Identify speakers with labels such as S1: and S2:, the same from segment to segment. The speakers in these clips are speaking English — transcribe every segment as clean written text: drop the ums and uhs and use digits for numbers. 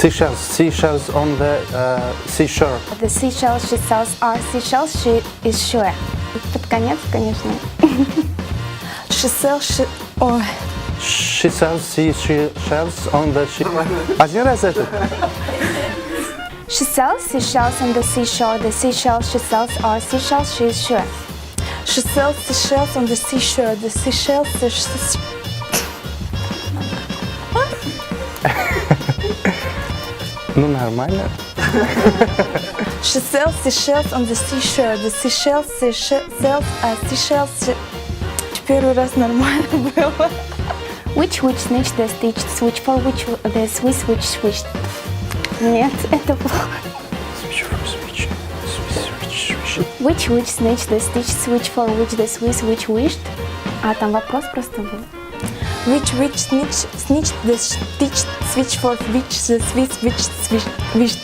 S1: Seashells on the seashore.
S2: The seashells she sells are seashells she is sure. Под конец, конечно.
S3: She sells, ой.
S1: She sells seashells on the Один раз это.
S2: She sells seashells on the seashore. The seashells she sells are seashells she is sure.
S3: She sells seashells on the seashore. The seashells
S1: Ну, нормально.
S3: She sells seashells on the seashore. The seashells sells seashells. Первый раз нормально было.
S2: Which snitch the stitch switch for which the Swiss which switched. Нет, это плохо. Which snitch the stitch switch for which the Swiss which wished. А там вопрос просто был.
S3: Which snitch the stitch switch for which the Swiss which wished.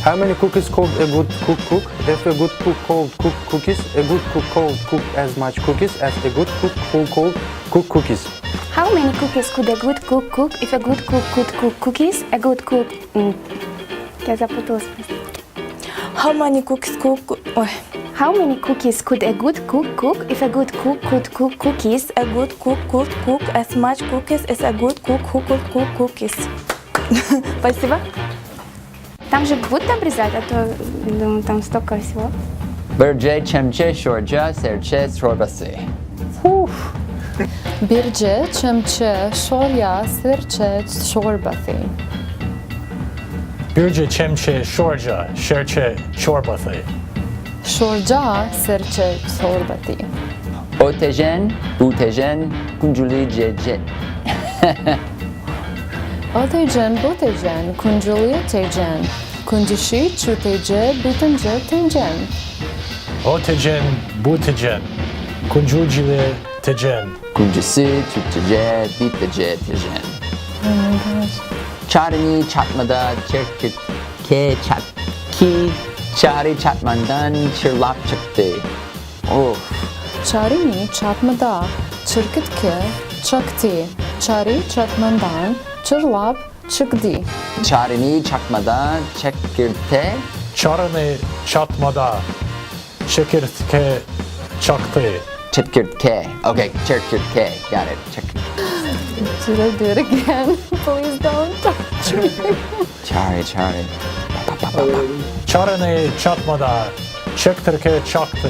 S1: How many cookies called a good cook? If a good cook called cook cookies, a good cook called cook as much cookies as a good cook who called cook cookies.
S2: How many cookies could a good cook cook if a good cook could cook cookies? A good cook... Я запуталась.
S3: How many cookies cook... Ой.
S2: How many cookies could a good cook cook if a good cook could cook cookies?
S3: A good cook could cook as much cookies as a good cook who could cook cookies. Спасибо.
S2: Там же будут обрезать, а то, думаю, там столько всего.
S4: Birce çemçe şorca serçe çorbası.
S5: Birce çemçe şorya serçe çorbası.
S6: Birce çemçe şorca serçe çorbası.
S5: Şorca serçe çorbası.
S4: Otejen, butejen, kunculi cece.
S5: Otejen, butejen, kunculi tejen. Kuncişi çutece, bütünce tejen.
S6: Otejen, butejen, kuncucile tejen.
S4: Kuncisi, çutece, bitece tejen. Çarını çatmada çerke çatki. Çari çatmandan çırlap çıktı. Of.
S5: Çarini çatmada çırkıtke çaktı. Çari çatmandan çırlap çıktı.
S4: Çarını çatmada çekirte.
S6: Çarını çatmada çekirtke çaktı.
S4: Çekirtke. Okay, çekirtke. Got it.
S5: Should I do it again? Please don't touch me.
S4: Çari.
S6: Çarını çatmada çekirtke çaktı.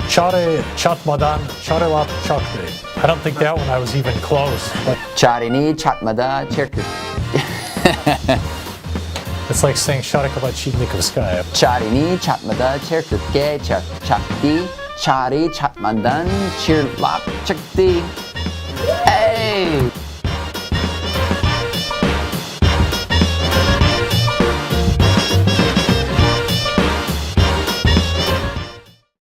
S6: Çare çatmadan çarelap çaktı. I don't think that one I was even close.
S4: Çarını çatmada çekirtke.
S6: It's like saying Sharikova-Chidnikovskaya.
S4: Çarını çatmada çekirtke çaktı. Çari çatmadan çırlap çıktı.